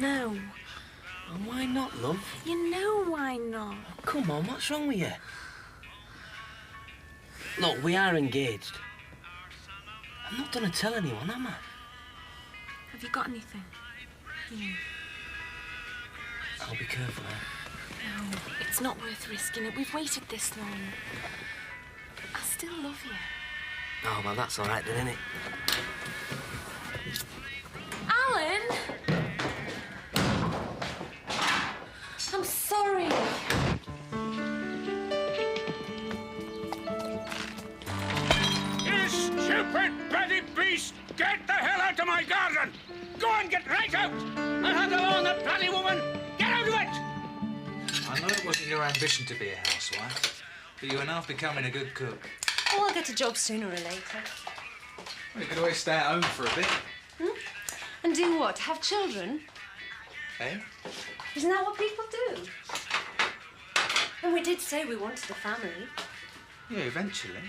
No. And why not, love? You know why not. Oh, come on, what's wrong with you? Look, we are engaged. I'm not gonna tell anyone, am I? Have you got anything? I'll be careful, eh? No, it's not worth risking it. We've waited this long. I still love you. Oh, well, that's all right then, innit? Alan! I'm sorry. You stupid, bloody beast! Get the hell out of my garden! Go and get right out! And have alone that bloody woman! Get out of it! I know it wasn't your ambition to be a housewife, but you are now becoming a good cook. Oh, I'll get a job sooner or later. Well, you could always stay at home for a bit. And do what? Have children? Eh? Isn't that what people do? And we did say we wanted a family. Yeah, eventually.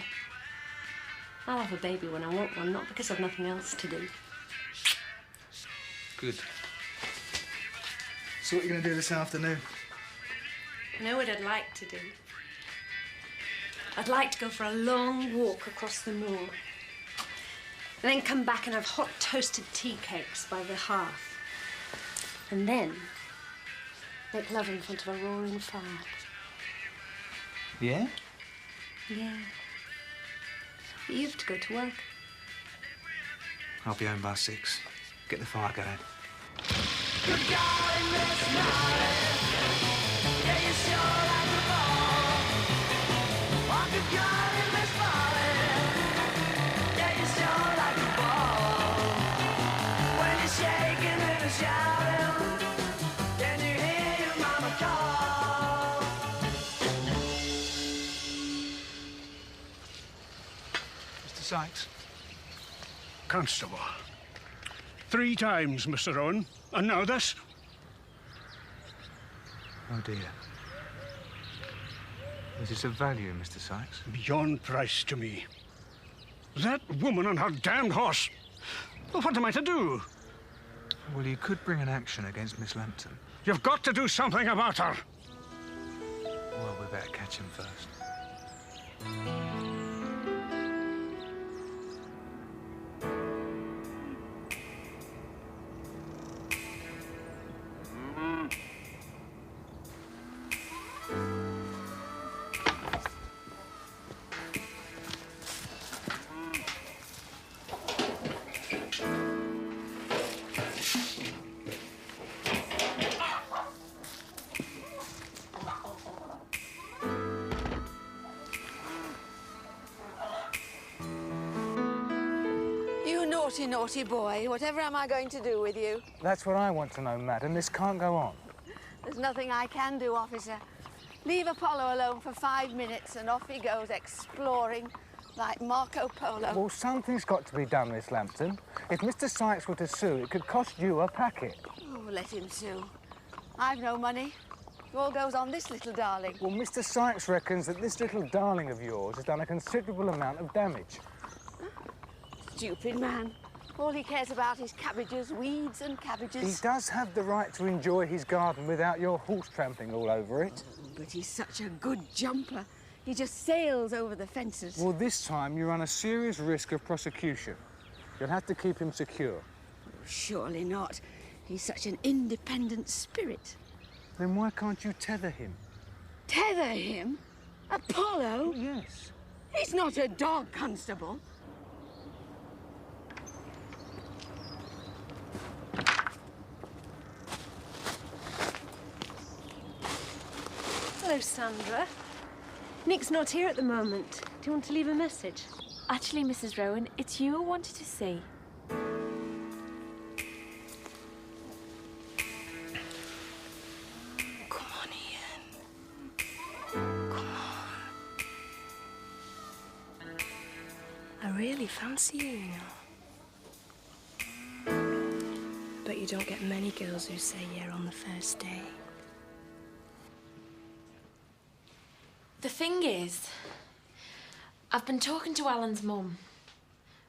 I'll have a baby when I want one, not because I've nothing else to do. Good. So what are you going to do this afternoon? I know what I'd like to do. I'd like to go for a long walk across the moor. And then come back and have hot toasted tea cakes by the hearth. And then make love in front of a roaring fire. Yeah? Yeah. But you have to go to work. I'll be home by 6. Get the fire going. Good golly, Miss Molly. Yeah, you sure like the ball. Oh, good golly, Miss Molly. Yeah, you sure like the ball. When you're shaking and shouting, then you hear your mama call. Mr. Sykes? Constable. 3 times, Mr. Owen. And now this. Oh, dear. Is this of value, Mr. Sykes? Beyond price to me. That woman on her damned horse. Well, what am I to do? Well, you could bring an action against Miss Lampton. You've got to do something about her. Well, we better catch him first. You naughty, naughty boy. Whatever am I going to do with you? That's what I want to know, madam. This can't go on. There's nothing I can do, officer. Leave Apollo alone for 5 minutes and off he goes exploring like Marco Polo. Well, something's got to be done, Miss Lampton. If Mr. Sykes were to sue, it could cost you a packet. Oh, let him sue. I've no money. It all goes on this little darling. Well, Mr. Sykes reckons that this little darling of yours has done a considerable amount of damage. Stupid man. All he cares about is cabbages, weeds and cabbages. He does have the right to enjoy his garden without your horse trampling all over it. Oh, but he's such a good jumper. He just sails over the fences. Well, this time you run a serious risk of prosecution. You'll have to keep him secure. Surely not. He's such an independent spirit. Then why can't you tether him? Tether him? Apollo? Oh, yes. He's not a dog, Constable. Hello, Sandra. Nick's not here at the moment. Do you want to leave a message? Actually, Mrs. Rowan, it's you I wanted to see. Come on, Ian. Come on. I really fancy you, you know. But you don't get many girls who say yeah on the first day. The thing is, I've been talking to Alan's mum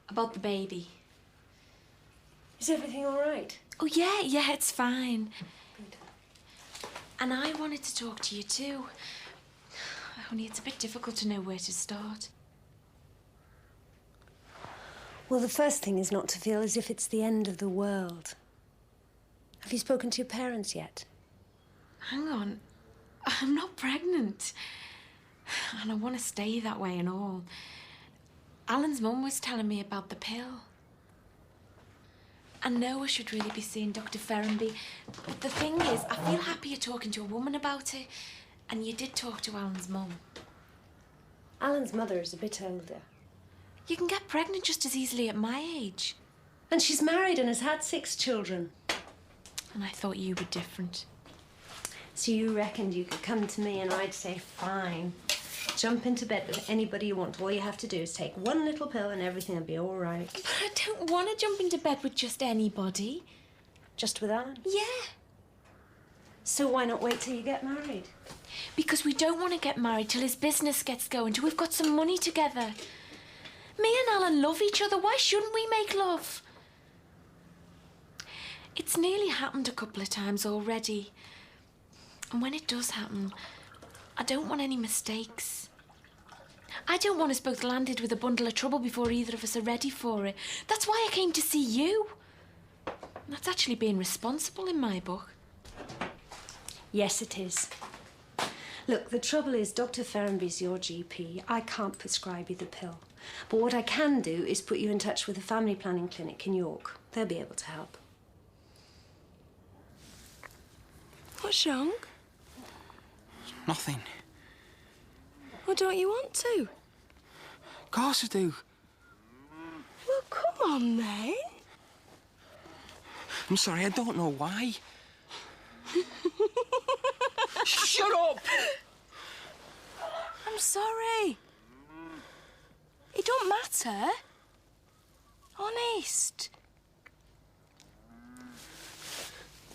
about the baby. Is everything all right? Oh, yeah, it's fine. Good. And I wanted to talk to you too. Only it's a bit difficult to know where to start. Well, the first thing is not to feel as if it's the end of the world. Have you spoken to your parents yet? Hang on. I'm not pregnant. And I want to stay that way and all. Alan's mum was telling me about the pill. I know I should really be seeing Dr. Ferrenby. But the thing is, I feel happier talking to a woman about it. And you did talk to Alan's mum. Alan's mother is a bit older. You can get pregnant just as easily at my age. And she's married and has had 6 children. And I thought you were different. So you reckoned you could come to me and I'd say, fine. Jump into bed with anybody you want. All you have to do is take one little pill and everything will be all right. But I don't want to jump into bed with just anybody. Just with Alan? Yeah. So why not wait till you get married? Because we don't want to get married till his business gets going, till we've got some money together. Me and Alan love each other. Why shouldn't we make love? It's nearly happened a couple of times already. And when it does happen, I don't want any mistakes. I don't want us both landed with a bundle of trouble before either of us are ready for it. That's why I came to see you. That's actually being responsible in my book. Yes, it is. Look, the trouble is Dr. Ferrenby's your GP. I can't prescribe you the pill. But what I can do is put you in touch with a family planning clinic in York. They'll be able to help. What's wrong? Nothing. Well, don't you want to? Of course I do. Well, come on, then. I'm sorry, I don't know why. Shut up! I'm sorry. It don't matter. Honest.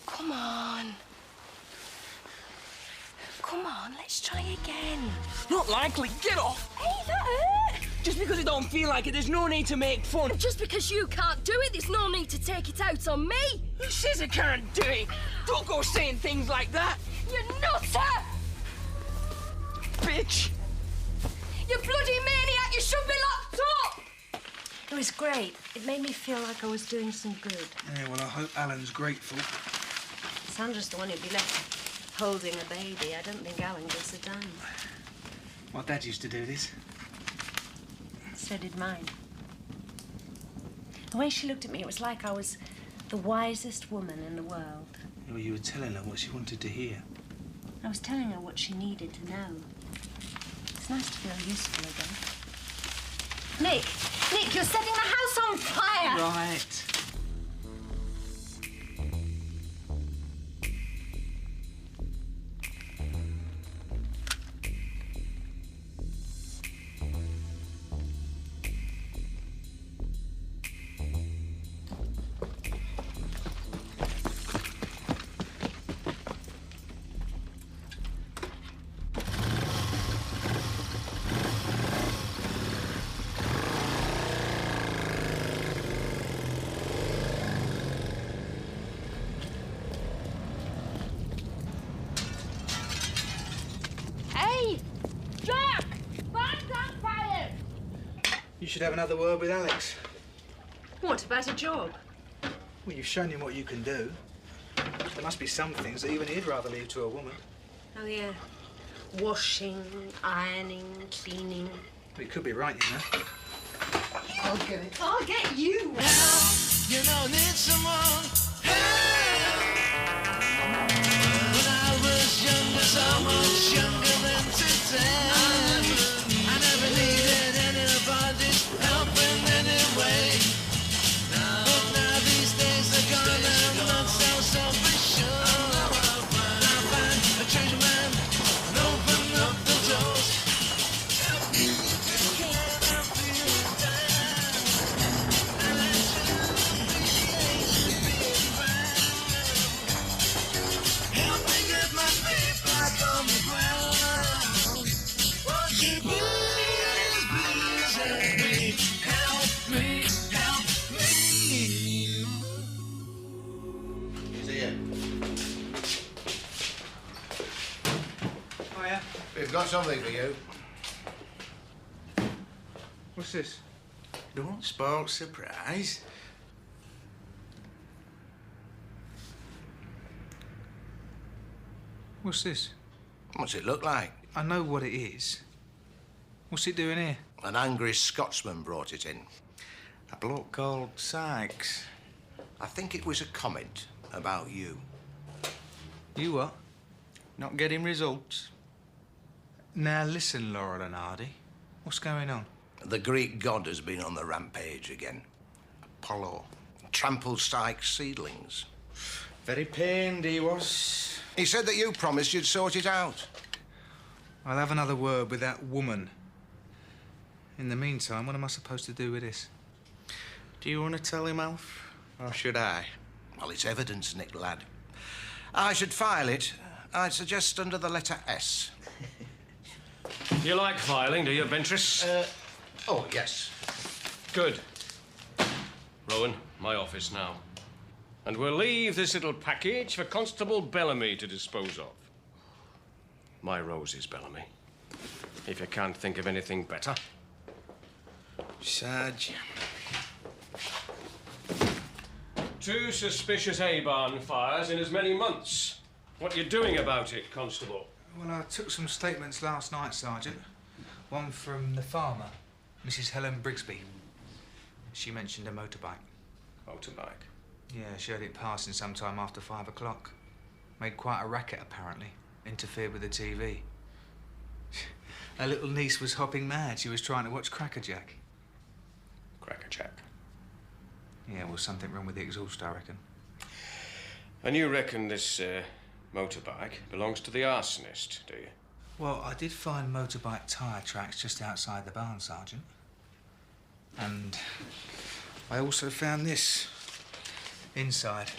Come on. Come on, let's try again. Not likely. Get off. Hey, that hurt. Just because I don't feel like it, there's no need to make fun. Just because you can't do it, there's no need to take it out on me. Who says I can't do it? Don't go saying things like that. You nutter! Bitch. You bloody maniac, you should be locked up! It was great. It made me feel like I was doing some good. Yeah, well, I hope Alan's grateful. Sandra's the one who'd be left holding a baby. I don't think Alan gives a damn. My dad used to do this. So did mine. The way she looked at me, it was like I was the wisest woman in the world. Well, you were telling her what she wanted to hear. I was telling her what she needed to know. It's nice to feel useful again. Nick, you're setting the house on fire! Right. You should have another word with Alex. What, about a job? Well, you've shown him what you can do. There must be some things that even he'd rather leave to a woman. Oh, yeah. Washing, ironing, cleaning. Well, he could be right, you know. I'll get it. I'll get you! You don't need someone help. When I was younger, so much younger than today, I never needed anybody's help in any way. But now these days are gone, I'm not so selfish. Now find a change of mind and open up the doors. Can I feel down? And I should be being fine. We've got something for you. What's this? Don't spoil surprise. What's this? What's it look like? I know what it is. What's it doing here? An angry Scotsman brought it in. A bloke called Sykes. I think it was a comment about you. You what? Not getting results. Now listen, Laurel and Hardy. What's going on? The Greek god has been on the rampage again. Apollo trampled Sykes' seedlings. Very pained he was. He said that you promised you'd sort it out. I'll have another word with that woman. In the meantime, what am I supposed to do with this? Do you want to tell him, Alf? Or should I? Well, it's evidence, Nick, lad. I should file it. I'd suggest under the letter S. You like filing, do you, Ventris? Oh, yes. Good. Rowan, my office now. And we'll leave this little package for Constable Bellamy to dispose of. My roses, Bellamy. If you can't think of anything better. Sarge. 2 suspicious A-barn fires in as many months. What you doing about it, Constable? Well, I took some statements last night, Sergeant. One from the farmer, Mrs. Helen Brigsby. She mentioned a motorbike. Motorbike? Yeah, she heard it passing sometime after 5 o'clock. Made quite a racket, apparently. Interfered with the TV. Her little niece was hopping mad. She was trying to watch Crackerjack. Crackerjack? Yeah, well, something wrong with the exhaust, I reckon. And you reckon this motorbike belongs to the arsonist, do you? Well, I did find motorbike tyre tracks just outside the barn, Sergeant. And I also found this inside.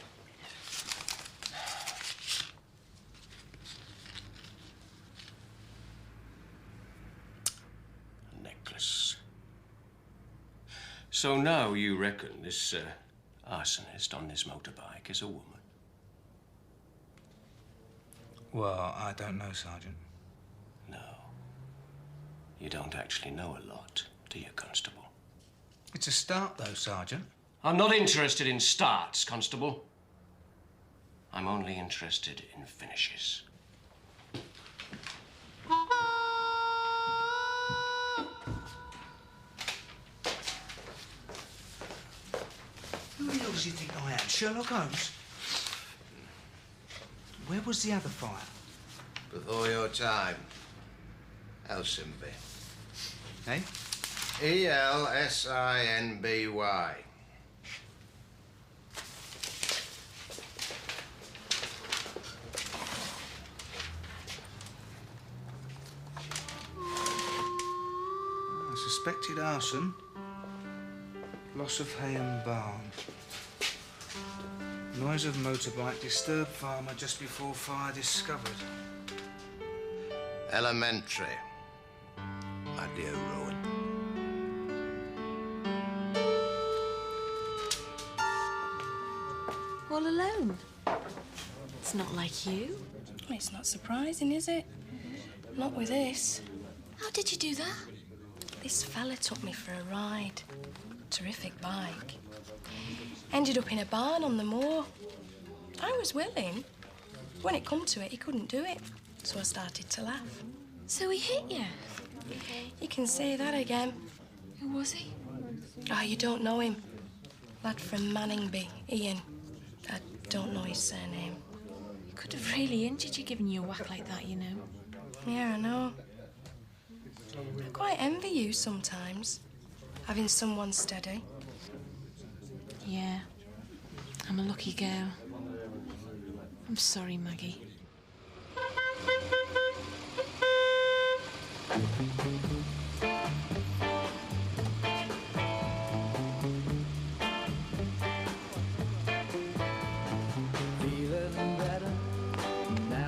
A necklace. So now you reckon this arsonist on this motorbike is a woman? Well, I don't know, Sergeant. No. You don't actually know a lot, do you, Constable? It's a start, though, Sergeant. I'm not interested in starts, Constable. I'm only interested in finishes. Who the hell does he think I am? Sherlock Holmes? Where was the other fire? Before your time. Elsinby. Eh? Elsinby. Suspected arson. Loss of hay and barn. Noise of motorbike. Disturbed farmer just before fire discovered. Elementary. My dear Rowan. All alone? It's not like you. Well, it's not surprising, is it? Not with this. How did you do that? This fella took me for a ride. Terrific bike. Ended up in a barn on the moor. I was willing. When it come to it, he couldn't do it. So I started to laugh. So he hit you? You can say that again. Who was he? Oh, you don't know him. Lad from Manningby, Ian. I don't know his surname. He could have really injured you giving you a whack like that, you know. Yeah, I know. I quite envy you sometimes, having someone steady. Yeah, I'm a lucky girl. I'm sorry, Maggie.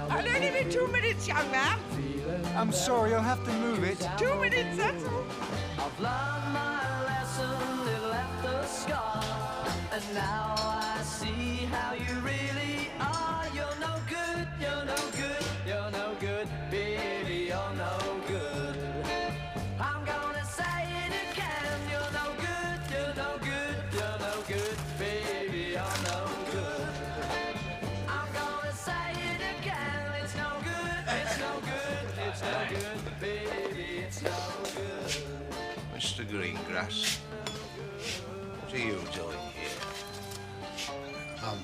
I'll only be 2 minutes, young man. I'm sorry, I'll have to move it. 2 minutes, that's all. I've learned my lesson, it left a scar. And now I see how you really are. You're no good, you're no good, you're no good, baby, you're no Greengrass. What are you doing here? I'm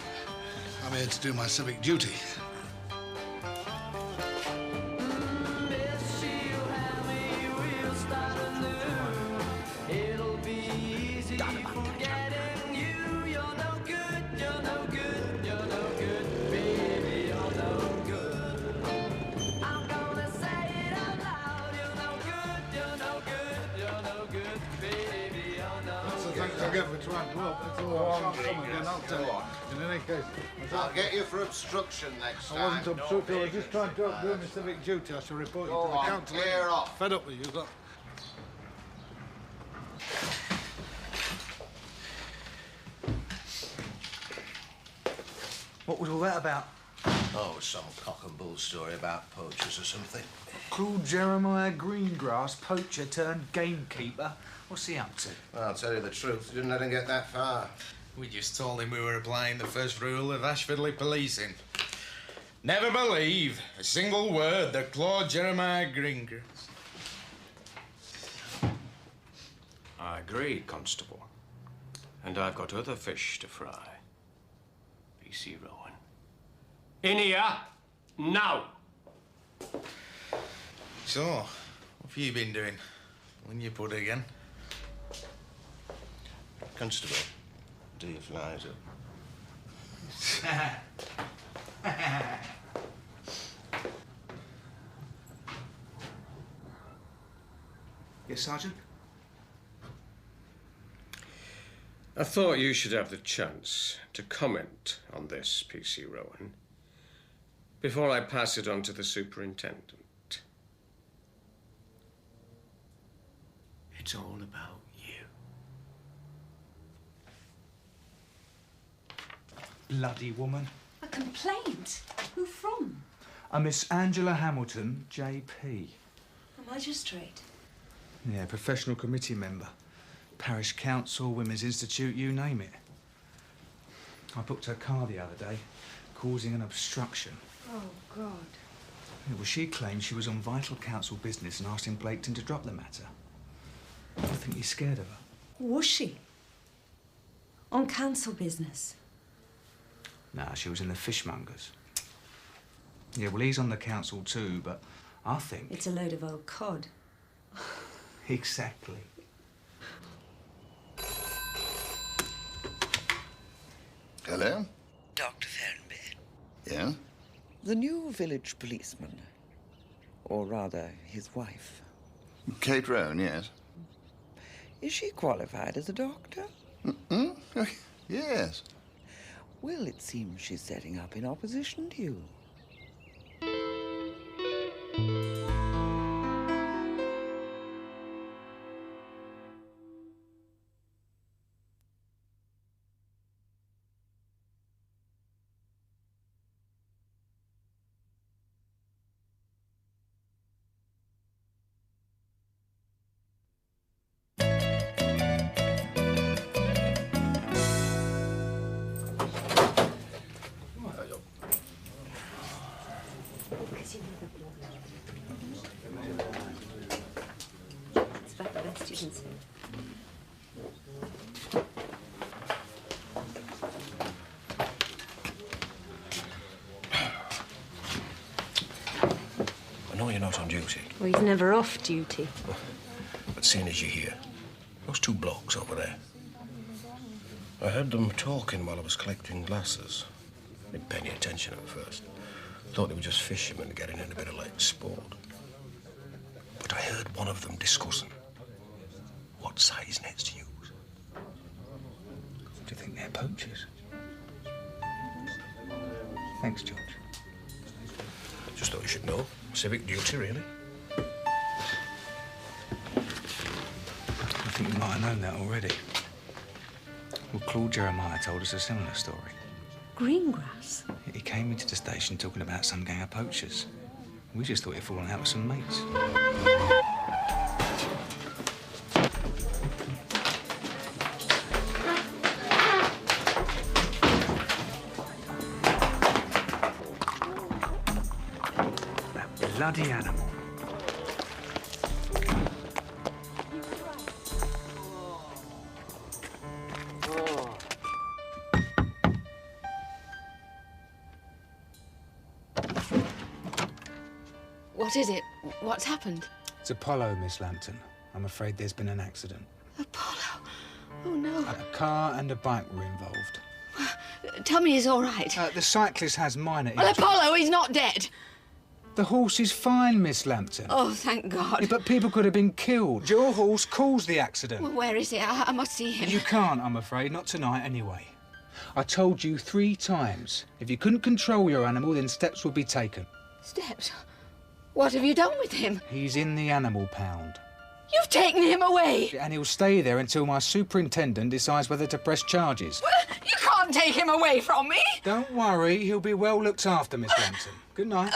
here to do my civic duty. I'll get you for obstruction next time. I wasn't obstructing, I was just trying to do my civic duty. I shall report you to the council. Clear off. Fed up with you, look. What was all that about? Oh, some cock and bull story about poachers or something. Cruel Jeremiah Greengrass, poacher turned gamekeeper. What's he up to? Well, I'll tell you the truth, we didn't let him get that far. We just told him we were applying the first rule of Ashfordley policing. Never believe a single word that Claude Jeremiah Greengrass. I agree, Constable. And I've got other fish to fry. P.C. Rowan. In here, now! So, what have you been doing? When you put again? Constable, do your flies up. Yes, Sergeant? I thought you should have the chance to comment on this, P.C. Rowan, before I pass it on to the superintendent. It's all about you. Bloody woman. A complaint? Who from? A Miss Angela Hamilton, J.P. A magistrate. Yeah, professional committee member. Parish council, Women's Institute, you name it. I booked her car the other day, causing an obstruction. Oh, God. Yeah, well, she claimed she was on vital council business and asked him Blaketon to drop the matter. I think he's scared of her. Was she? On council business? Nah, she was in the fishmongers. Yeah, well, he's on the council too, but I think... It's a load of old cod. Exactly. Hello? Dr. Ferrenby. Yeah? The new village policeman. Or rather, his wife. Kate Rowan, yes. Is she qualified as a doctor? Mm-mm. Yes. Well, it seems she's setting up in opposition to you. It's about the best you can see. I know you're not on duty, Well, he's never off duty. but seeing as you're here, those two blokes over there, I heard them talking while I was collecting glasses. Didn't pay any attention at first. Thought they were just fishermen getting in a bit of lake sport. But I heard one of them discussing what size nets to use. Do you think they're poachers? Thanks, George. Just thought you should know. Civic duty, really. I think you might have known that already. Well, Claude Jeremiah told us a similar story. Greengrass? He came into the station talking about some gang of poachers. We just thought he'd fallen out with some mates. That bloody animal. What is it? What's happened? It's Apollo, Miss Lambton. I'm afraid there's been an accident. Apollo? Oh, no. A car and a bike were involved. Tell me he's all right. The cyclist has minor Well, injuries. Apollo, he's not dead. The horse is fine, Miss Lambton. Oh, thank God. Yeah, but people could have been killed. Your horse caused the accident. Well, where is he? I must see him. You can't, I'm afraid. Not tonight, anyway. I told you 3 times. If you couldn't control your animal, then steps would be taken. Steps? What have you done with him? He's in the animal pound. You've taken him away! And he'll stay there until my superintendent decides whether to press charges. Well, you can't take him away from me! Don't worry, he'll be well looked after, Miss Lambton. Good night.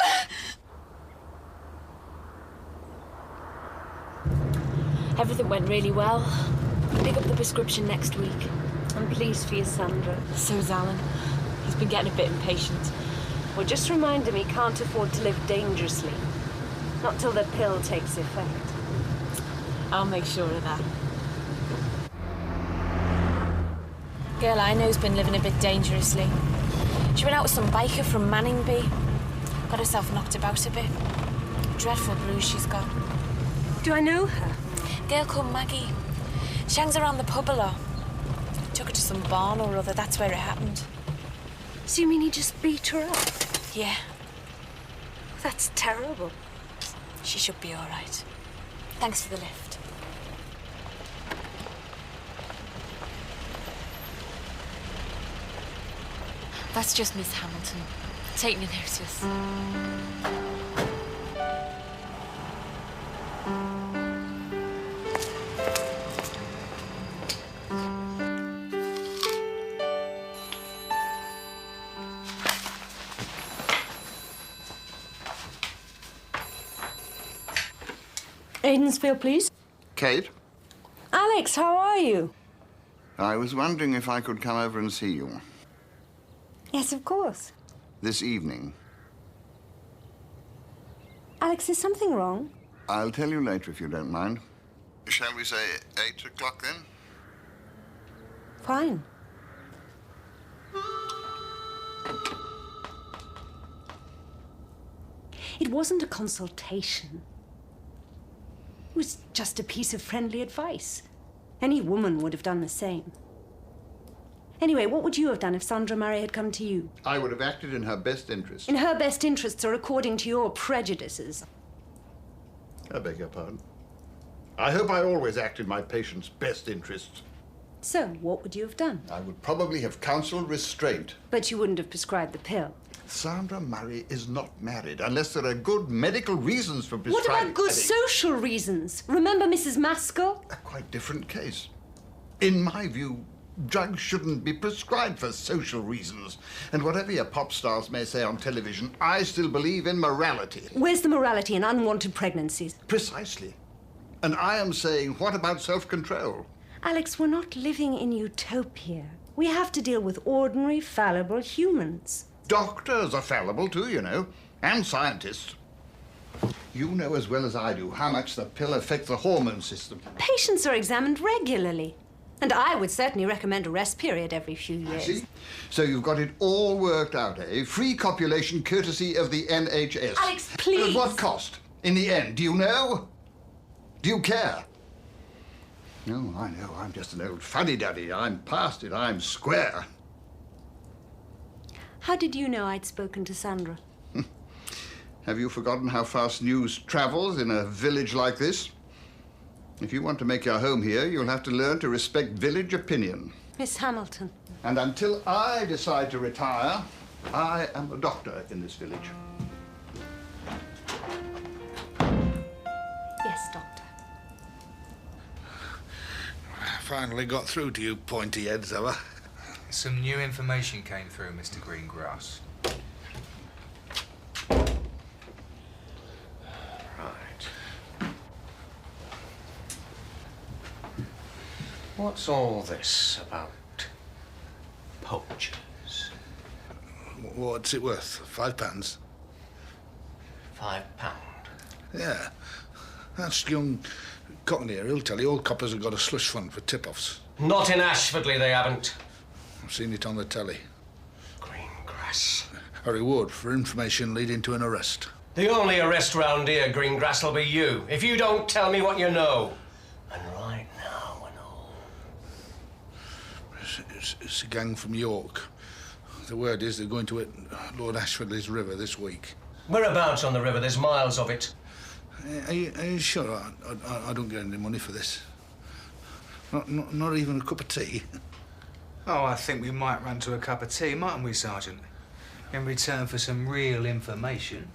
Everything went really well. I'll pick up the prescription next week. I'm pleased for you, Sandra. So's Alan. He's been getting a bit impatient. Well, just remind him he can't afford to live dangerously. Not till the pill takes effect. I'll make sure of that. Girl I know's been living a bit dangerously. She went out with some biker from Manningby. Got herself knocked about a bit. Dreadful bruise she's got. Do I know her? Girl called Maggie. She hangs around the pub a lot. Took her to some barn or other, that's where it happened. So you mean he just beat her up? Yeah. That's terrible. She should be all right. Thanks for the lift. That's just Miss Hamilton, taking a notice. Aidensfield, please. Kate, Alex, how are you? I was wondering if I could come over and see you Yes, of course. this evening. Alex, is something wrong? I'll tell you later if you don't mind. Shall we say 8 o'clock then? Fine. It wasn't a consultation. It was just a piece of friendly advice. Any woman would have done the same. Anyway, what would you have done if Sandra Murray had come to you? I would have acted in her best interest. In her best interests or according to your prejudices? I beg your pardon. I hope I always act in my patient's best interests. So, what would you have done? I would probably have counseled restraint. But you wouldn't have prescribed the pill. Sandra Murray is not married unless there are good medical reasons for What prescribing. about good social reasons? Remember Mrs. Maskell? A quite different case. In my view, drugs shouldn't be prescribed for social reasons. And whatever your pop stars may say on television, I still believe in morality. Where's the morality in unwanted pregnancies? Precisely. And I am saying, what about self-control? Alex, we're not living in utopia. We have to deal with ordinary, fallible humans. Doctors are fallible too, you know, and scientists. You know as well as I do how much the pill affects the hormone system. Patients are examined regularly. And I would certainly recommend a rest period every few years. See? So you've got it all worked out, eh? Free copulation courtesy of the NHS. Alex, please! At what cost? In the end, do you know? Do you care? No, I know. I'm just an old fuddy-duddy. I'm past it. I'm square. How did you know I'd spoken to Sandra? Have you forgotten how fast news travels in a village like this? If you want to make your home here, you'll have to learn to respect village opinion. Miss Hamilton. And until I decide to retire, I am a doctor in this village. Yes, Doctor. I finally got through to you pointy heads, have I? Some new information came through, Mr. Greengrass. Right. What's all this about poachers? What's it worth? £5? £5? Yeah. That's young Cotton here. He'll tell you all coppers have got a slush fund for tip-offs. Not in Ashfordley, they haven't. I've seen it on the telly. Greengrass. A reward for information leading to an arrest. The only arrest round here, Greengrass, will be you, if you don't tell me what you know. And right now and all. It's a gang from York. The word is they're going to hit Lord Ashfordley's river this week. Whereabouts on the river? There's miles of it. Are you sure I don't get any money for this? Not even a cup of tea? Oh, I think we might run to a cup of tea, mightn't we, Sergeant? In return for some real information.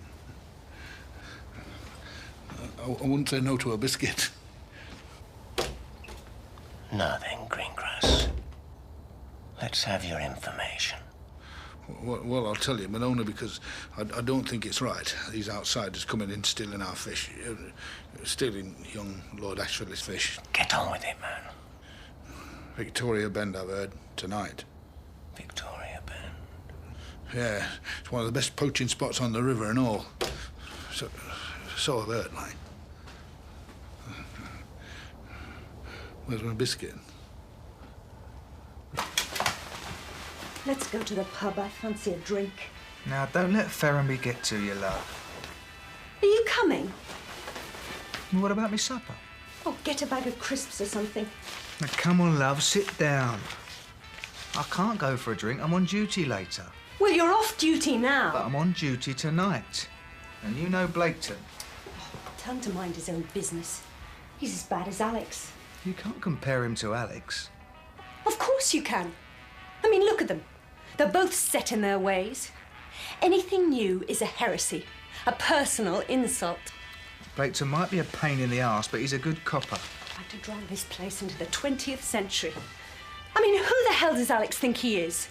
I wouldn't say no to a biscuit. Now then, Greengrass. Let's have your information. Well, I'll tell you, but only because I don't think it's right. These outsiders coming in, stealing our fish. Stealing young Lord Ashfordley's fish. Get on with it, man. Victoria Bend, I've heard, tonight. Victoria Bend? Yeah, it's one of the best poaching spots on the river and all. So I've heard, like. Where's my biscuit? Let's go to the pub. I fancy a drink. Now, don't let Ferrenby get to you, love. Are you coming? What about me supper? Oh, get a bag of crisps or something. Now, come on, love, sit down. I can't go for a drink. I'm on duty later. Well, you're off duty now. But I'm on duty tonight. And you know Blaketon. Tell him to mind his own business. He's as bad as Alex. You can't compare him to Alex. Of course you can. I mean, look at them. They're both set in their ways. Anything new is a heresy, a personal insult. Blaketon might be a pain in the arse, but he's a good copper. Trying to drag this place into the 20th century. I mean, who the hell does Alex think he is?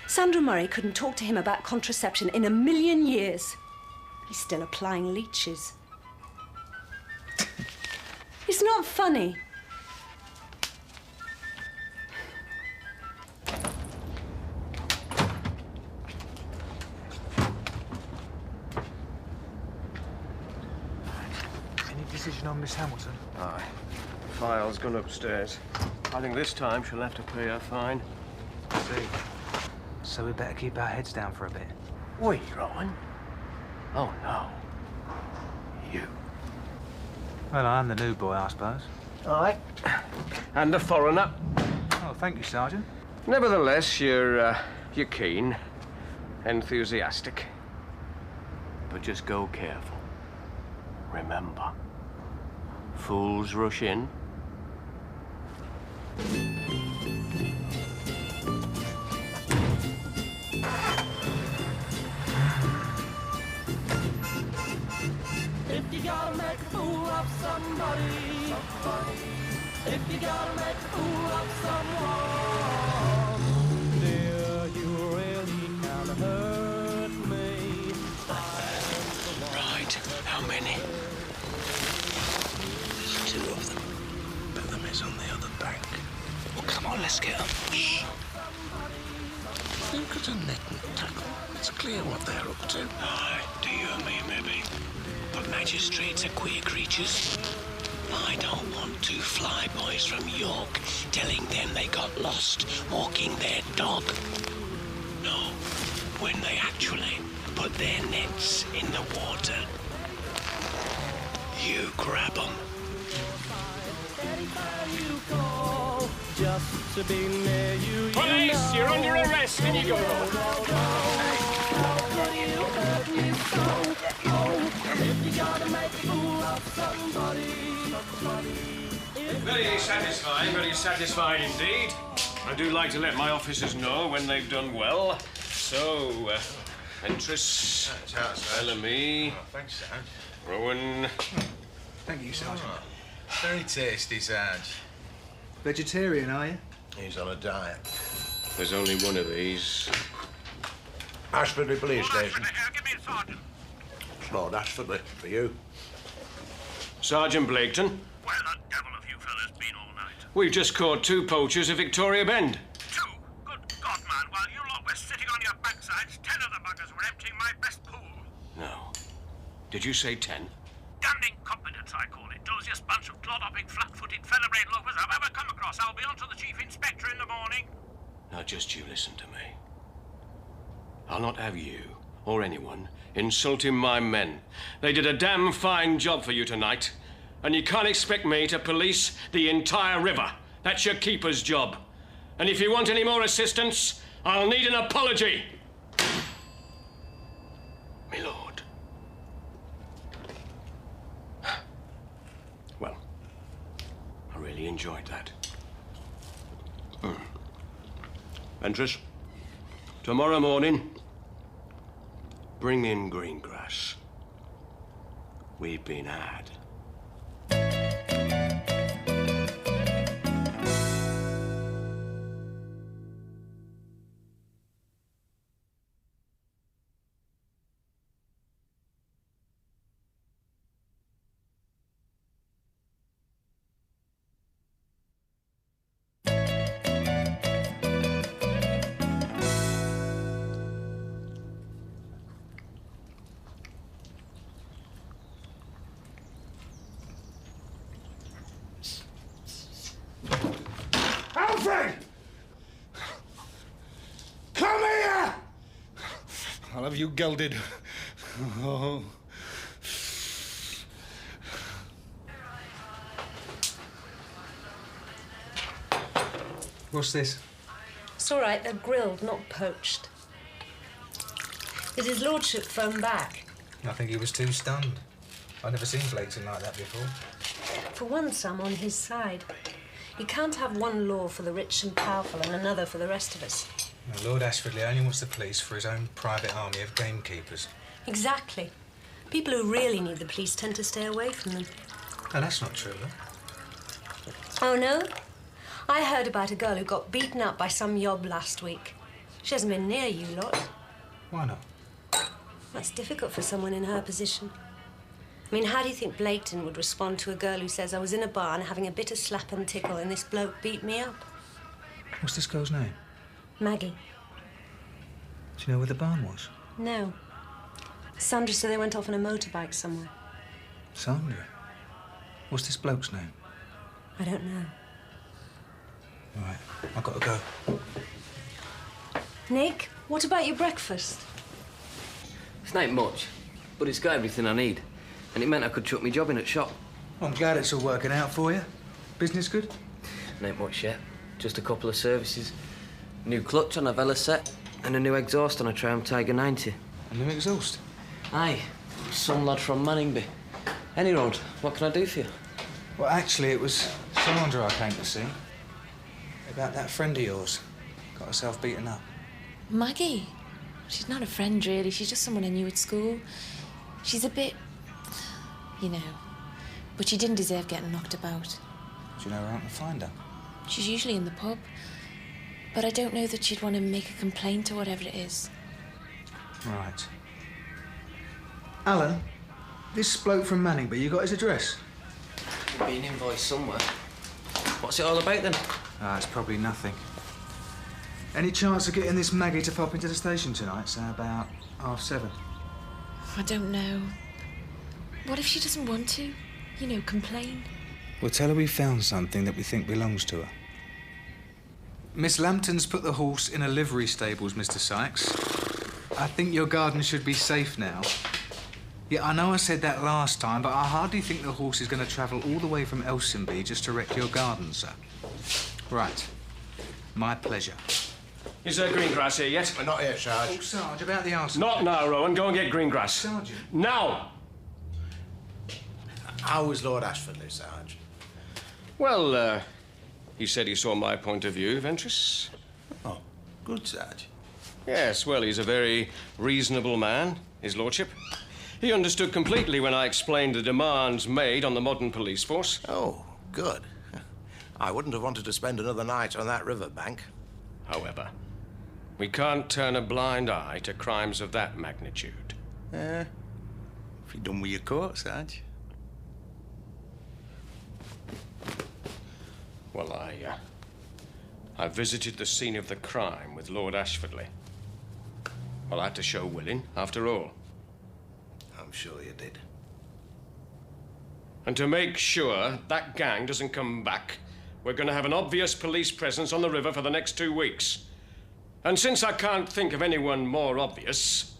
Sandra Murray couldn't talk to him about contraception in a million years. He's still applying leeches. It's not funny. Decision on Miss Hamilton? Aye. File's gone upstairs. I think this time she'll have to pay her fine. See. So we better keep our heads down for a bit. We, Rowan? Oh, no. You. Well, I'm the new boy, I suppose. Aye. And a foreigner. Oh, thank you, Sergeant. Nevertheless, you're keen, enthusiastic. But just go careful. Remember. Fools rush in. If you gotta make a fool of somebody, if you gotta make a fool of someone, dear, you really kinda hurt me. Right, how many? There's 2 of them. Bellamy's on the other bank. Well, come on, let's get them. Shh. Look at a net and tackle. It's clear what they're up to. Aye, to you and me, maybe. But magistrates are queer creatures. I don't want 2 flyboys from York telling them they got lost walking their dog. No, when they actually put their nets in the water. You grab them. Just to be near you, Police, you're under arrest, and you go. Very satisfying indeed. I do like to let my officers know when they've done well. So, Entris, Bellamy, Thanks, Sarge. Rowan. Thank you, Sergeant. Very tasty, Sarge. Vegetarian, are you? He's on a diet. There's only one of these. Ashfordley Police Station. Give me a sergeant. Lord Ashfordley, for you. Sergeant Blaketon. Where the devil have you fellas been all night? We've just caught 2 poachers at Victoria Bend. 2? Good God, man. While you lot were sitting on your backsides, 10 of the buggers were emptying my best pool. No. Did you say 10? Damned incompetence, I call it. Dosiest bunch of clod-hopping, flat-footed, feather-braid loafers I've ever come across. I'll be on to the Chief Inspector in the morning. Now, just you listen to me. I'll not have you or anyone insulting my men. They did a damn fine job for you tonight, and you can't expect me to police the entire river. That's your keeper's job. And if you want any more assistance, I'll need an apology. My lord. Well, I really enjoyed that. Ventris, tomorrow morning, bring in green grass. We've been had. Alfred! Come here! I'll have you gelded. Oh. What's this? It's all right, they're grilled, not poached. Did his lordship phone back? I think he was too stunned. I've never seen Blakeson like that before. For once, I'm on his side. You can't have one law for the rich and powerful and another for the rest of us. Now, Lord Ashfordley only wants the police for his own private army of gamekeepers. Exactly. People who really need the police tend to stay away from them. No, that's not true, though. Oh, no? I heard about a girl who got beaten up by some yob last week. She hasn't been near you lot. Why not? That's difficult for someone in her position. I mean, how do you think Blaketon would respond to a girl who says, I was in a barn having a bit of slap and tickle and this bloke beat me up? What's this girl's name? Maggie. Do you know where the barn was? No. Sandra said they went off on a motorbike somewhere. Sandra? What's this bloke's name? I don't know. All right, I've got to go. Nick, what about your breakfast? It's not much, but it's got everything I need. And it meant I could chuck my job in at shop. Well, I'm glad it's all working out for you. Business good? Ain't much yet. Just a couple of services. New clutch on a Vela set and a new exhaust on a Triumph Tiger 90. A new exhaust? Aye. Some lad from Manningby. Any road, what can I do for you? Well, actually, it was Sandra I came to see. About that friend of yours. Got herself beaten up. Maggie? She's not a friend, really. She's just someone I knew at school. She's a bit... you know. But she didn't deserve getting knocked about. Do you know where I can find her? She's usually in the pub. But I don't know that she'd want to make a complaint or whatever it is. Right. Alan, this bloke from Manningby, you got his address? There'll be an invoice somewhere. What's it all about, then? Ah, it's probably nothing. Any chance of getting this Maggie to pop into the station tonight, say about 7:30? I don't know. What if she doesn't want to? You know, complain. We'll tell her we found something that we think belongs to her. Miss Lambton's put the horse in a livery stables, Mr. Sykes. I think your garden should be safe now. Yeah, I know I said that last time, but I hardly think the horse is going to travel all the way from Elsinby just to wreck your garden, sir. Right. My pleasure. Is there green grass here yet? We're not here, Sarge. Oh, Sarge, about the arse. Not now, Rowan. Go and get green grass. Sergeant. Now! How was Lord Ashfordley, Sarge? Well, he said he saw my point of view, Ventris. Oh, good, Sarge. Yes, well, he's a very reasonable man, his lordship. He understood completely when I explained the demands made on the modern police force. Oh, good. I wouldn't have wanted to spend another night on that riverbank. However, we can't turn a blind eye to crimes of that magnitude. If you're done with your court, Sarge. Well, I visited the scene of the crime with Lord Ashfordley. Well, I had to show willing, after all. I'm sure you did. And to make sure that gang doesn't come back, we're going to have an obvious police presence on the river for the next 2 weeks. And since I can't think of anyone more obvious,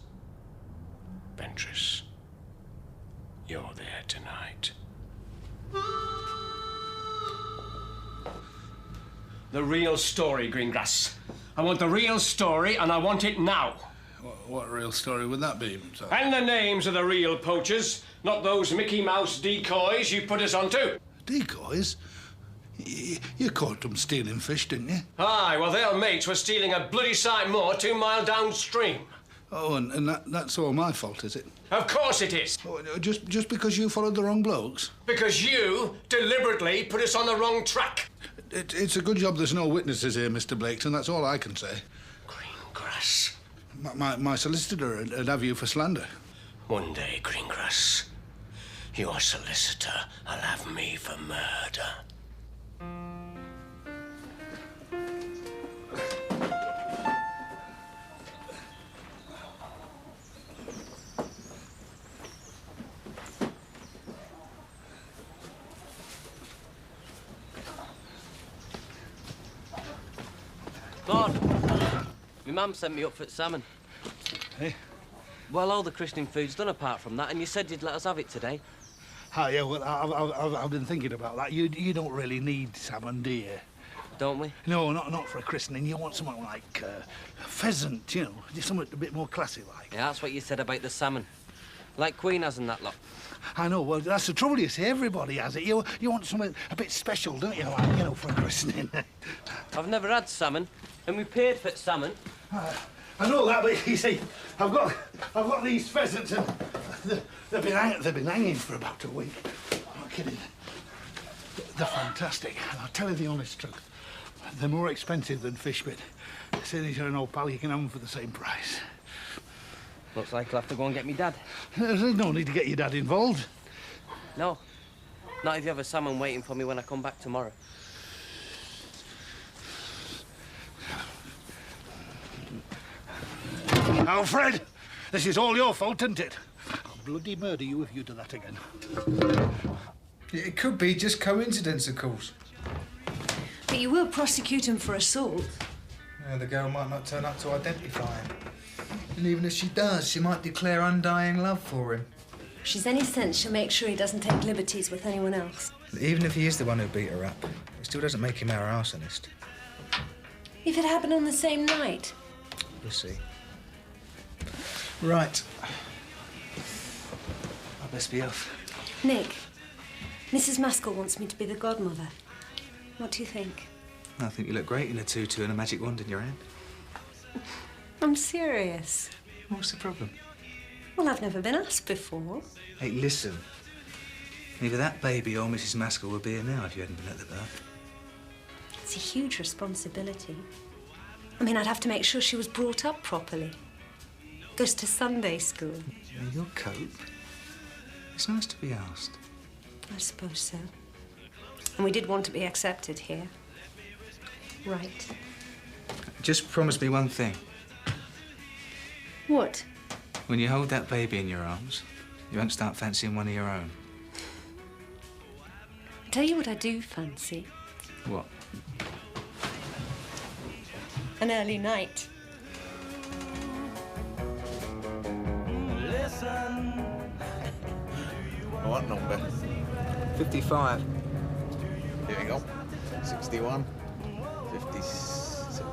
Ventris. You're there tonight. The real story, Greengrass. I want the real story, and I want it now. What real story would that be, sir? And the names of the real poachers, not those Mickey Mouse decoys you put us onto. Decoys? You caught them stealing fish, didn't you? Aye, well, their mates were stealing a bloody sight more 2 mile downstream. Oh, and that's all my fault, is it? Of course it is. Oh, just because you followed the wrong blokes? Because you deliberately put us on the wrong track. It's a good job there's no witnesses here, Mr. Blaketon, that's all I can say. Greengrass. My solicitor would have you for slander. One day, Greengrass, your solicitor will have me for murder. Lord, my mum sent me up for salmon. Hey? Well, all the christening food's done apart from that, and you said you'd let us have it today. Oh, yeah, well, I've been thinking about that. You don't really need salmon, do you? Don't we? No, not for a christening. You want something like pheasant, you know, just something a bit more classy-like. Yeah, that's what you said about the salmon. Like Queen has and that lot. I know, well, that's the trouble, you see. Everybody has it. You want something a bit special, don't you? Like, you know, for a christening. I've never had salmon, and we paid for salmon. I know that, but you see, I've got these pheasants, and they've been hanging for about a week. I'm not kidding. They're fantastic, and I'll tell you the honest truth. They're more expensive than fish, but seeing as you're an old pal, you can have them for the same price. Looks like I'll have to go and get me dad. There's no need to get your dad involved. No. Not if you have a salmon waiting for me when I come back tomorrow. Alfred, this is all your fault, isn't it? I'll bloody murder you if you do that again. It could be just coincidence, of course. But you will prosecute him for assault. Yeah, the girl might not turn up to identify him. And even if she does, she might declare undying love for him. If she's any sense, she'll make sure he doesn't take liberties with anyone else. Even if he is the one who beat her up, it still doesn't make him our arsonist. If it happened on the same night. We'll see. Right. I best be off. Nick, Mrs. Maskell wants me to be the godmother. What do you think? I think you look great in a tutu and a magic wand in your hand. I'm serious. What's the problem? Well, I've never been asked before. Hey, listen. Either that baby or Mrs. Maskell would be here now if you hadn't been at the birth. It's a huge responsibility. I mean, I'd have to make sure she was brought up properly. Goes to Sunday school. Yeah, you'll cope. It's nice to be asked. I suppose so. And we did want to be accepted here. Right. Just promise me one thing. What? When you hold that baby in your arms, you won't start fancying one of your own. I'll tell you what I do fancy. What? An early night. What number? 55. Here we go. 61. 57.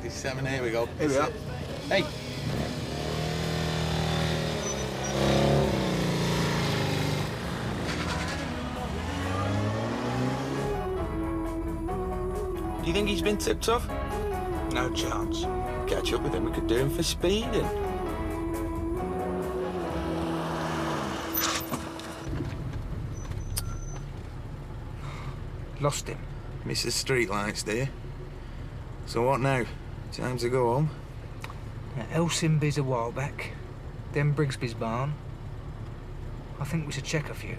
57, here we go. Here we are. Hey! Do you think he's been tipped off? No chance. Catch up with him, we could do him for speeding. Lost him. Mrs. Streetlights, dear. So what now? Time to go home? Elsinby's a while back, then Brigsby's barn. I think we should check a few.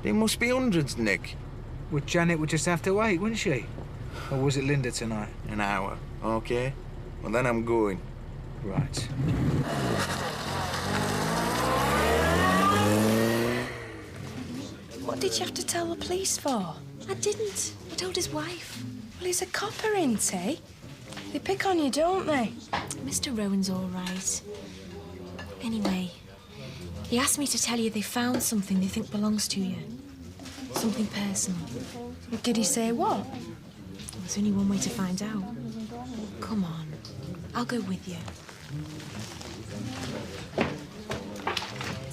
There must be hundreds, Nick. Well, Janet would just have to wait, wouldn't she? Or was it Linda tonight? An hour, OK? Well, then I'm going. Right. What did you have to tell the police for? I didn't. I told his wife. Well, he's a copper, ain't he? They pick on you, don't they? Mr. Rowan's all right. Anyway, he asked me to tell you they found something they think belongs to you. Something personal. Did he say what? There's only one way to find out. Come on, I'll go with you.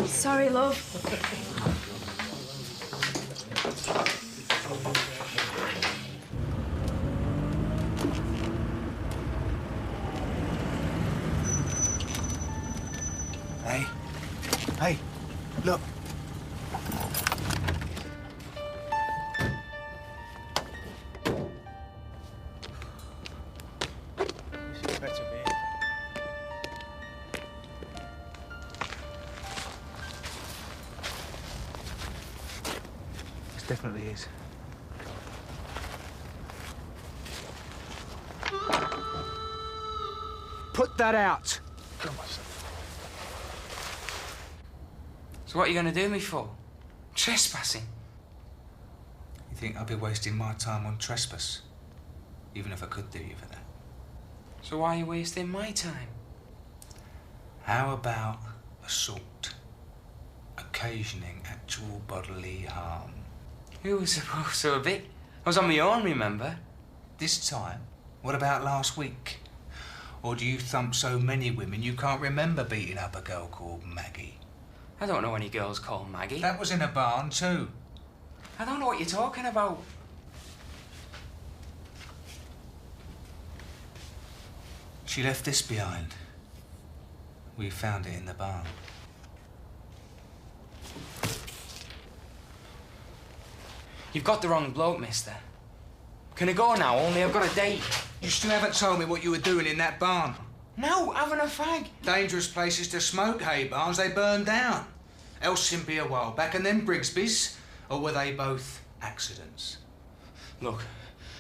Sorry, love. Hey, look. This is better be. This definitely is. Put that out. Come on, son. So what are you going to do me for? Trespassing? You think I'd be wasting my time on trespass? Even if I could do you for that. So why are you wasting my time? How about assault? Occasioning actual bodily harm. Who was supposed to be? I was on my own, remember? This time? What about last week? Or do you thump so many women you can't remember beating up a girl called Maggie? I don't know any girls called Maggie. That was in a barn too. I don't know what you're talking about. She left this behind. We found it in the barn. You've got the wrong bloke, mister. Can I go now? Only I've got a date. You still haven't told me what you were doing in that barn. No, having a fag. Dangerous places to smoke, hay barns, they burn down. Elsinby a while back, and then Brigsby's. Or were they both accidents? Look,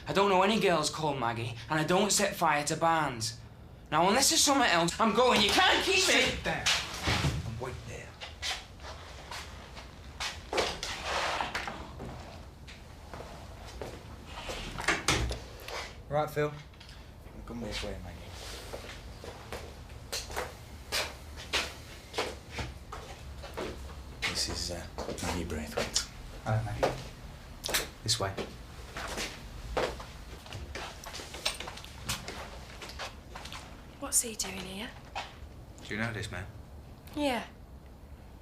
I don't know any girls called Maggie, and I don't set fire to barns. Now, unless there's something else, I'm going. You can't keep me. Sit down and wait there. Right, Phil. Come this way, Maggie. This is Maggie Braithwaite. Hello, Maggie. This way. What's he doing here? Do you know this man? Yeah.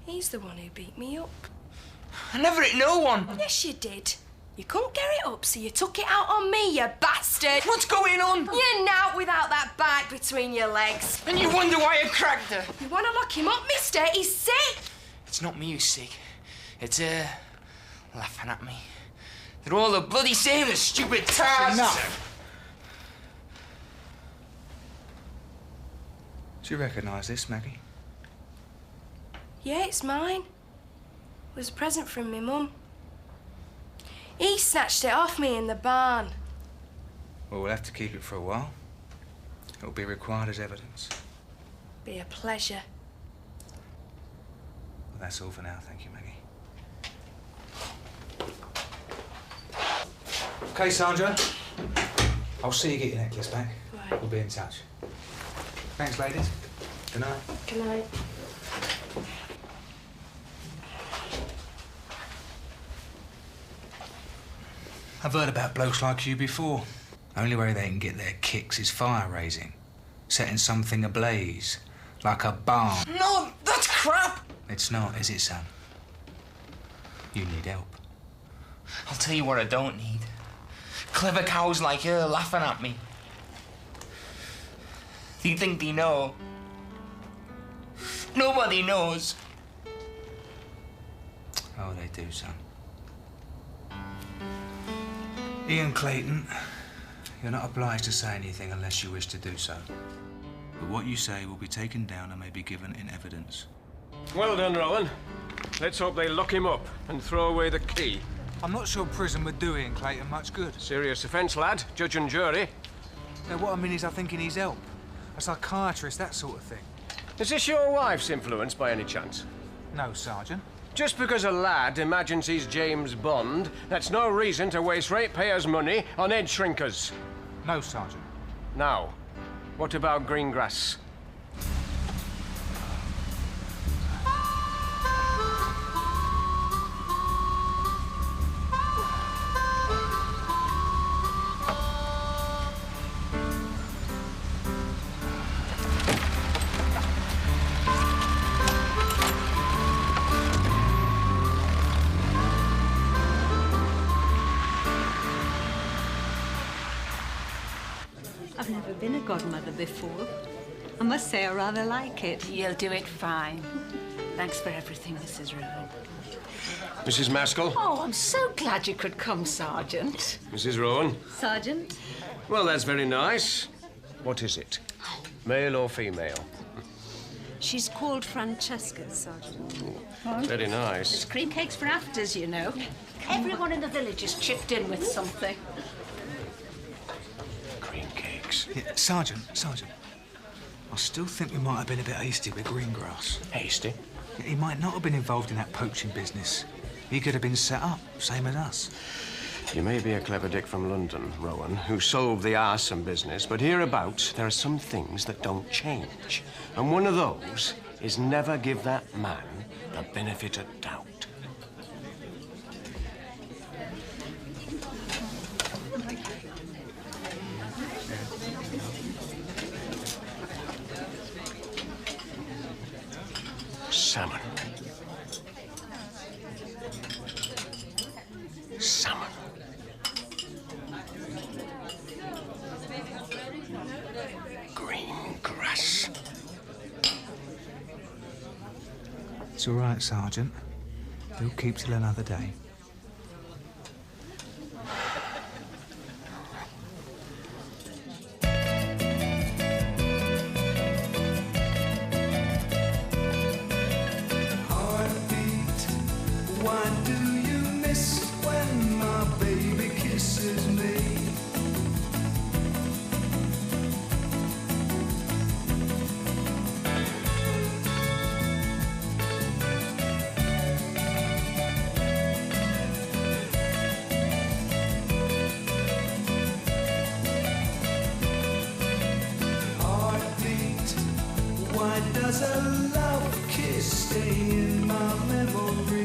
He's the one who beat me up. I never hit no one. Yes, you did. You couldn't get it up, so you took it out on me, you bastard. What's going on? You're out without that bite between your legs. And you wonder why I cracked her. You want to lock him up, mister? He's sick. It's not me who's sick. It's her laughing at me. They're all the bloody same, the stupid tards. Enough. Do you recognise this, Maggie? Yeah, it's mine. It was a present from my mum. He snatched it off me in the barn. Well, we'll have to keep it for a while. It'll be required as evidence. Be a pleasure. Well, that's all for now, thank you, Maggie. OK, Sandra. I'll see you get your necklace back. Right. We'll be in touch. Thanks, ladies. Good night. Good night. I've heard about blokes like you before. Only way they can get their kicks is fire-raising. Setting something ablaze. Like a barn. No, that's crap. It's not, is it, son? You need help. I'll tell you what I don't need. Clever cows like her laughing at me. Do you think they know? Nobody knows. Oh, they do, son. Ian Clayton, you're not obliged to say anything unless you wish to do so. But what you say will be taken down and may be given in evidence. Well done, Rowan. Let's hope they lock him up and throw away the key. I'm not sure prison would do Ian Clayton much good. Serious offence, lad. Judge and jury. Now, what I mean is I think he needs help. A psychiatrist, that sort of thing. Is this your wife's influence by any chance? No, Sergeant. Just because a lad imagines he's James Bond, that's no reason to waste ratepayers' money on head shrinkers. No, Sergeant. Now, What about green grass? I've never been a godmother before. I must say I rather like it. You'll do it fine. Thanks for everything, Mrs. Rowan. Mrs. Maskell? Oh, I'm so glad you could come, Sergeant. Mrs. Rowan? Sergeant? Well, that's very nice. What is it? Male or female? She's called Francesca, Sergeant. Very nice. It's cream cakes for afters, you know. Everyone in the village has chipped in with something. Cream cakes. Yeah, Sergeant, I still think we might have been a bit hasty with Greengrass. Hasty? Yeah, he might not have been involved in that poaching business. He could have been set up, same as us. You may be a clever dick from London, Rowan, who solved the arson business, but hereabouts there are some things that don't change. And one of those is never give that man the benefit of doubt. Salmon. Salmon. Green grass. It's all right, Sergeant. They'll keep till another day. Why do you miss when my baby kisses me? Heartbeat, why does a love kiss stay in my memory?